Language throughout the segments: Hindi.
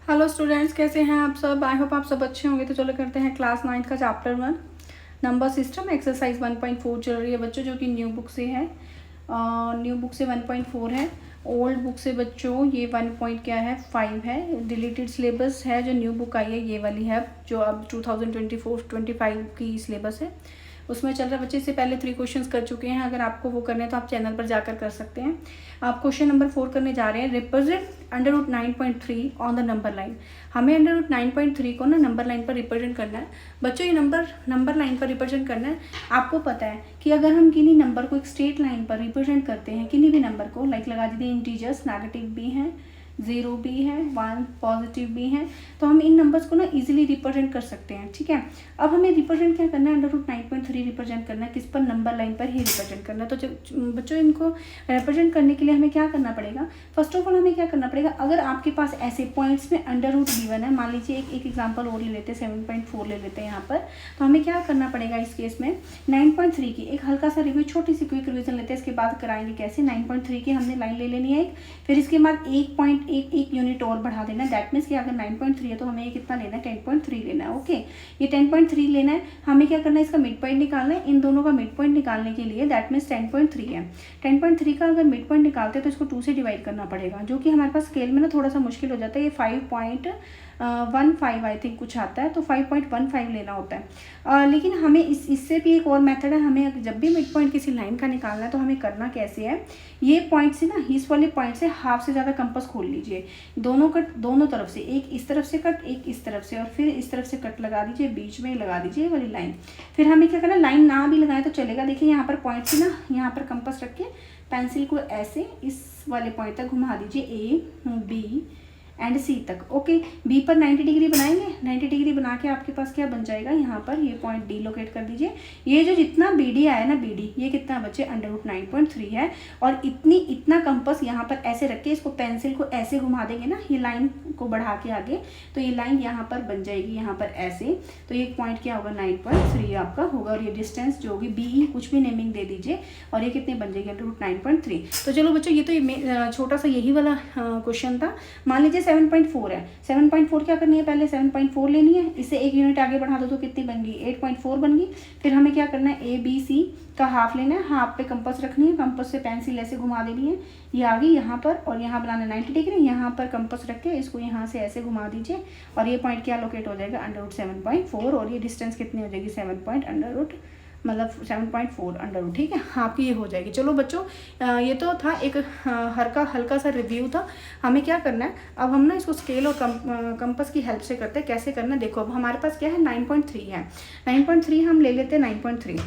हेलो स्टूडेंट्स, कैसे हैं आप सब। आई होप आप सब अच्छे होंगे। तो चलो करते हैं क्लास 9 का चैप्टर 1 नंबर सिस्टम एक्सरसाइज 1.4 चल रही है बच्चों, जो कि न्यू बुक से है। न्यू बुक से 1.4 है। ओल्ड बुक से बच्चों ये 1 पॉइंट क्या है 5 है। डिलीटेड सिलेबस है। जो न्यू बुक आई है ये वाली है, जो अब 2024-25 की सिलेबस है उसमें चल रहा है बच्चे। इससे पहले 3 क्वेश्चंस कर चुके हैं। अगर आपको वो करने हैं तो आप चैनल पर जाकर कर सकते हैं। आप क्वेश्चन नंबर 4 करने जा रहे हैं। Represent under root 9.3 on the number line. हमें अंडर रूट 9.3 को ना नंबर लाइन पर रिप्रेजेंट करना है बच्चों। ये नंबर लाइन पर रिप्रेजेंट करना है। आपको पता है कि अगर हम किन्हीं नंबर को एक स्ट्रेट लाइन पर रिप्रेजेंट करते हैं, किन्हीं भी नंबर को, लाइक लगा दीजिए इंटीजर्स, नेगेटिव भी हैं, 0 भी है, 1 पॉजिटिव भी है, तो हम इन नंबर्स को ना इजीली रिप्रेजेंट कर सकते हैं। ठीक है, अब हमें रिप्रेजेंट क्या करना है, अंडर रूट 9.3 रिप्रेजेंट करना है। किस पर? नंबर लाइन पर ही रिप्रेजेंट करना है। तो बच्चों इनको रिप्रेजेंट करने के लिए हमें क्या करना पड़ेगा? फर्स्ट ऑफ ऑल हमें क्या करना पड़ेगा, अगर आपके पास ऐसे पॉइंट्स में अंडर रूट गिवन है, मान लीजिए एक एग्जाम्पल और ले लेते हैं, 7.4 ले लेते हैं यहाँ पर। तो हमें क्या करना पड़ेगा इस केस में, 9.3 की एक हल्का सा रिव्यू, छोटी सी क्विक रिविजन लेते हैं। इसके बाद कराएंगे कैसे। 9.3 की हमने लाइन ले लेनी है एक, फिर इसके बाद 1 यूनिट और बढ़ा देना है। दैट मीन्स कि अगर 9.3 है तो हमें ये कितना लेना है, 10.3 लेना है। ओके, ये 10.3 लेना है। हमें क्या करना है, इसका मिड पॉइंट निकालना है। इन दोनों का मिड पॉइंट निकालने के लिए दैट मीन्स 10.3 है। 10.3 का अगर मिड पॉइंट निकालते हैं तो इसको 2 से डिवाइड करना पड़ेगा, जो कि हमारे पास स्केल में ना थोड़ा सा मुश्किल हो जाता है। ये 5.15 आई थिंक कुछ आता है, तो 5.15 लेना होता है। लेकिन हमें इससे भी एक और मेथड है। हमें जब भी मिड पॉइंट किसी लाइन का निकालना है तो हमें करना कैसे है, ये पॉइंट से ना, इस वाले पॉइंट से हाफ से ज़्यादा कंपास खोल लीजिए। दोनों कट दोनों तरफ से, एक इस तरफ से कट, एक इस तरफ से, और फिर इस तरफ से कट लगा दीजिए, बीच में लगा दीजिए ये वाली लाइन। फिर हमें क्या करना, लाइन ना भी लगाए तो चलेगा। देखिए यहाँ पर पॉइंट से ना, यहाँ पर कंपास रख के पेंसिल को ऐसे इस वाले पॉइंट तक घुमा दीजिए, ए बी एंड सी तक। ओके, बी पर 90 डिग्री बनाएंगे। 90 डिग्री बना के आपके पास क्या बन जाएगा, यहाँ पर ये पॉइंट डी लोकेट कर दीजिए। ये जो जितना बी डी आया ना, बी डी ये कितना बच्चे अंडर रूट 9.3 है। और इतना कंपास यहाँ पर ऐसे रख के इसको पेंसिल को ऐसे घुमा देंगे ना, ये लाइन को बढ़ा के आगे, तो ये लाइन यहाँ पर बन जाएगी, यहाँ पर ऐसे। तो ये पॉइंट क्या होगा, 9.3 आपका होगा। और ये डिस्टेंस जो होगी बी, कुछ भी नेमिंग दे दीजिए, और ये कितने बन जाएगी, अंडर रूट 9.3। तो चलो बच्चों, ये तो छोटा सा यही वाला क्वेश्चन था। मान लीजिए 7.4 है। 7.4 क्या करनी है, पहले 7.4 लेनी है, इससे 1 यूनिट आगे बढ़ा दो तो कितनी बन गई, 8.4 बन गई। फिर हमें क्या करना है, ए बी सी का हाफ लेना है, हाफ पे कंपास रखनी है, कंपास से पेंसिल ऐसे घुमा देनी है, ये आ गई यहाँ पर, और यहाँ बनाना 90 डिग्री। यहाँ पर कंपास रख के इसको यहाँ से ऐसे घुमा दीजिए, और ये पॉइंट क्या लोकेट हो जाएगा, अंडर रूट 7.4। और ये डिस्टेंस कितनी हो जाएगी, 7.4 अंडर रूट। ठीक है, आपकी ये हो जाएगी। चलो बच्चों, ये तो था एक हल्का सा रिव्यू था। हमें क्या करना है, अब हम ना इसको स्केल और कंपास की हेल्प से करते हैं। कैसे करना है, देखो अब हमारे पास क्या है, 9.3 है। 9.3 हम ले लेते हैं, 9.3।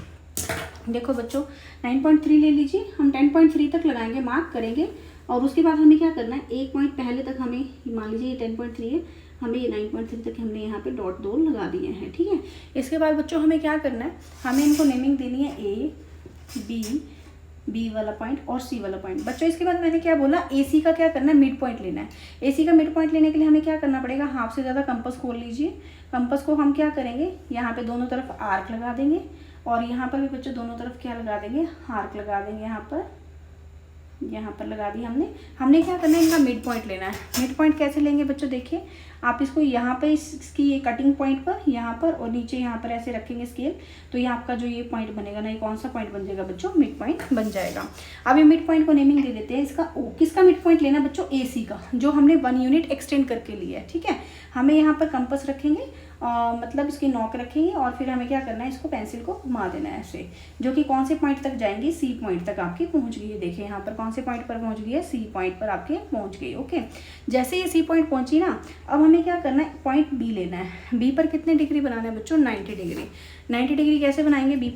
देखो बच्चों, 9.3 ले लीजिए। हम 10.3 तक लगाएंगे, मार्क करेंगे, और उसके बाद हमें क्या करना है, एक पॉइंट पहले तक हमें, मान लीजिए ये 10.3 है, हमें ये 9.3 तक हमने यहाँ पे डॉट 2 लगा दिए हैं। ठीक है, इसके बाद बच्चों हमें क्या करना है, हमें इनको नेमिंग देनी है, ए बी वाला पॉइंट और सी वाला पॉइंट। बच्चों इसके बाद मैंने क्या बोला, ए सी का क्या करना है, मिड पॉइंट लेना है। ए सी का मिड पॉइंट लेने के लिए हमें क्या करना पड़ेगा, हाफ से ज़्यादा कंपास खोल लीजिए। कंपास को हम क्या करेंगे, यहाँ पे दोनों तरफ आर्क लगा देंगे, और यहाँ पर भी बच्चों दोनों तरफ क्या लगा देंगे, आर्क लगा देंगे। यहाँ पर लगा दी हमने क्या करना है, इनका मिड पॉइंट लेना है। मिड पॉइंट कैसे लेंगे बच्चों, देखिए आप इसको यहाँ पे इसकी ये कटिंग पॉइंट पर, यहाँ पर, और नीचे यहाँ पर ऐसे रखेंगे स्केल, तो ये आपका जो ये पॉइंट बनेगा ना, ये कौन सा पॉइंट बन जाएगा बच्चों, मिड पॉइंट बन जाएगा। अब ये मिड पॉइंट को नेमिंग दे देते हैं। इसका किसका मिड पॉइंट लेना बच्चों, ए सी का, जो हमने 1 यूनिट एक्सटेंड करके लिया है। ठीक है, हमें यहाँ पर कंपास रखेंगे, मतलब इसकी नॉक रखेंगे, और फिर हमें क्या करना है, इसको पेंसिल को घुमा देना है ऐसे, जो कि कौन से पॉइंट तक जाएंगी, सी पॉइंट तक आपकी पहुंच गई है। देखिए यहाँ पर कौन से पॉइंट पर पहुंच गई है, सी पॉइंट पर आपके पहुंच गई। ओके, जैसे ये सी पॉइंट पहुंची ना, अब हमें क्या करना है, पॉइंट बी लेना है। बी पर कितने डिग्री बनाना है बच्चों, 90 डिग्री। 90 डिग्री कैसे बनाएंगे, बी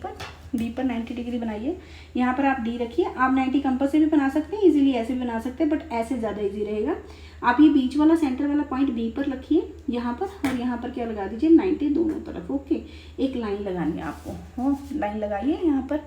पर 90 डिग्री बनाइए। यहाँ पर आप डी रखिए। आप 90 कंपास से भी बना सकते हैं, इजीली ऐसे भी बना सकते हैं, बट ऐसे ज़्यादा इजी रहेगा। आप ये बीच वाला सेंटर वाला पॉइंट बी पर रखिए यहाँ पर, और यहाँ पर क्या लगा दीजिए, 90 दोनों तरफ। ओके, एक लाइन लगानी है आपको, हो लाइन लगाइए। यहाँ पर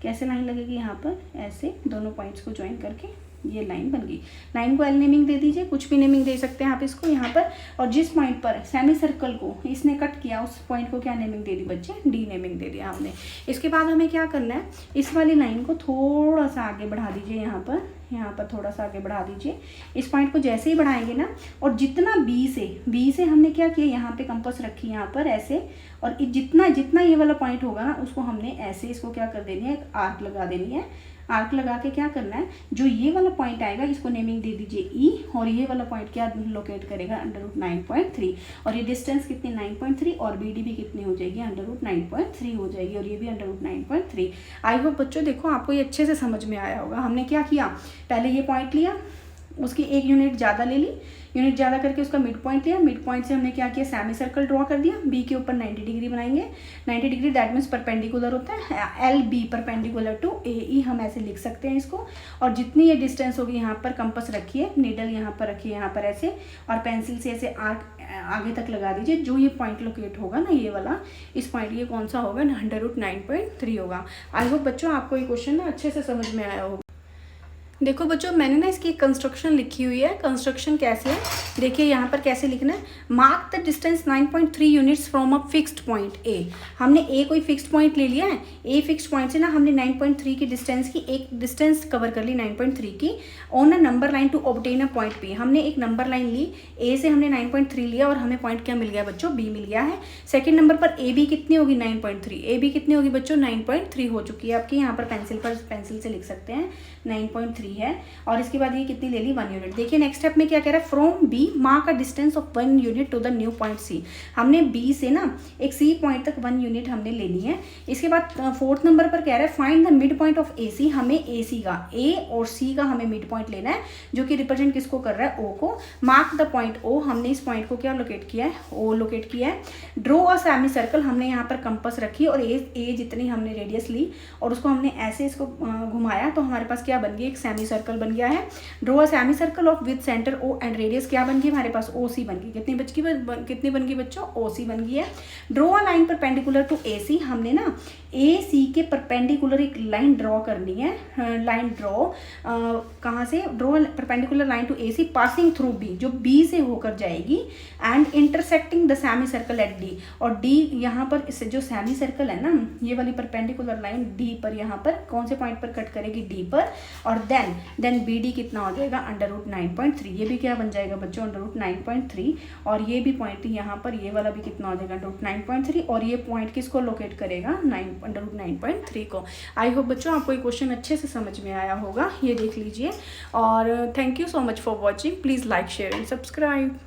कैसे लाइन लगेगी, यहाँ पर ऐसे दोनों पॉइंट्स को ज्वाइन करके ये लाइन बन गई। लाइन को एल नेमिंग दे दीजिए, कुछ भी नेमिंग दे सकते हैं आप इसको यहाँ पर। और जिस पॉइंट पर सेमी सर्कल को इसने कट किया, उस पॉइंट को क्या नेमिंग दे दी बच्चे, डी नेमिंग दे दिया हमने। इसके बाद हमें क्या करना है, इस वाली लाइन को थोड़ा सा आगे बढ़ा दीजिए, यहाँ पर यहाँ पर थोड़ा सा आगे बढ़ा दीजिए। इस पॉइंट को जैसे ही बढ़ाएंगे ना, और जितना बी से हमने क्या किया, यहाँ पे कंपास रखी यहाँ पर ऐसे, और जितना जितना ये वाला पॉइंट होगा ना उसको हमने ऐसे इसको क्या कर देनी है, एक आर्क लगा देनी है। आर्क लगा के क्या करना है, जो ये वाला पॉइंट आएगा इसको नेमिंग दे दीजिए ई, और ये वाला पॉइंट क्या लोकेट करेगा √9.3, और ये डिस्टेंस कितनी 9.3, और बी डी भी कितनी हो जाएगी √9.3 हो जाएगी, और ये भी √9.3। आई होप बच्चों देखो आपको ये अच्छे से समझ में आया होगा। हमने क्या किया, पहले ये पॉइंट लिया, उसकी एक यूनिट ज़्यादा ले ली, यूनिट ज़्यादा करके उसका मिड पॉइंट लिया, मिड पॉइंट से हमने क्या किया, सेमी सर्कल ड्रॉ कर दिया, बी के ऊपर 90 डिग्री बनाएंगे। 90 डिग्री दैट मीन्स परपेंडिकुलर होता है, एल बी परपेंडिकुलर टू ए ई, हम ऐसे लिख सकते हैं इसको। और जितनी ये डिस्टेंस होगी यहाँ पर कंपास रखिए, नीडल यहाँ पर रखिए, यहाँ पर ऐसे, और पेंसिल से ऐसे आर्क आगे तक लगा दीजिए। जो ये पॉइंट लोकेट होगा ना, ये वाला, इस पॉइंट ये कौन सा होगा, √9.3 होगा। आई होप बच्चों आपको ये क्वेश्चन ना अच्छे से समझ में आया होगा। देखो बच्चों मैंने ना इसकी कंस्ट्रक्शन लिखी हुई है। कंस्ट्रक्शन कैसे है देखिए, यहाँ पर कैसे लिखना है, mark the distance 9.3 units from a fixed point A. हमने ए कोई फिक्स्ड पॉइंट ले लिया है, ए फिक्स्ड पॉइंट से ना हमने 9.3 की डिस्टेंस की एक डिस्टेंस कवर कर ली 9.3 की, on a number line to obtain a point B. हमने एक नंबर लाइन ली, ए से हमने 9.3 लिया और हमें पॉइंट क्या मिल गया बच्चों, बी मिल गया है। सेकेंड नंबर पर ए बी कितनी होगी 9.3, ए बी कितनी होगी बच्चों 9.3 हो चुकी है आपकी। यहाँ पर पेंसिल से लिख सकते हैं 9.3 है, और इसके बाद ये कितनी ले ली 1 यूनिट। देखिए नेक्स्ट स्टेप में क्या कह रहा है, from B mark a distance of 1 unit to the new point C. हमने बी से ना एक सी पॉइंट तक 1 यूनिट हमने लेनी है। इसके बाद फोर्थ नंबर पर कह रहा है find the mid point of A C. हमें ए सी का, ए और सी का हमें मिड पॉइंट लेना है, जो कि रिप्रेजेंट किसको कर रहा है, ओ को। मार्क द पॉइंट ओ, हमने इस पॉइंट को क्या लोकेट किया है, ओ लोकेट किया है। ड्रॉ अ सेमी सर्कल, हमने यहाँ पर कंपास रखी और ए जितनी हमने रेडियस ली और उसको हमने ऐसे इसको घुमाया, तो हमारे पास क्या बन गई, एक सेमी सर्कल बन गया है। Draw a semi circle of with centre O and radius क्या बन गई हमारे पास, ओ सी बन गई। कितनी बन गई बच्चों, ओ सी बन गई है। Draw a line perpendicular to A C, हमने ना ए सी के परपेंडिकुलर एक लाइन ड्रॉ करनी है। लाइन ड्रॉ कहाँ से, draw perpendicular line to A C passing through B, जो बी से होकर जाएगी, and intersecting the semi circle at D. और डी यहाँ पर इससे जो सेमी सर्कल है ना, ये वाली परपेंडिकुलर लाइन डी पर, यहाँ पर कौन से पॉइंट पर कट करेगी, डी पर। और देन बी डी कितना हो जाएगा √9.3। ये भी क्या बन जाएगा बच्चों √9.3, और ये भी पॉइंट यहाँ पर ये वाला भी कितना हो जाएगा √9.3, और ये पॉइंट किसको लोकेट करेगा √9.3 को। आई होप बच्चों आपको ये क्वेश्चन अच्छे से समझ में आया होगा, ये देख लीजिए। और thank you so much for watching, please like share and subscribe.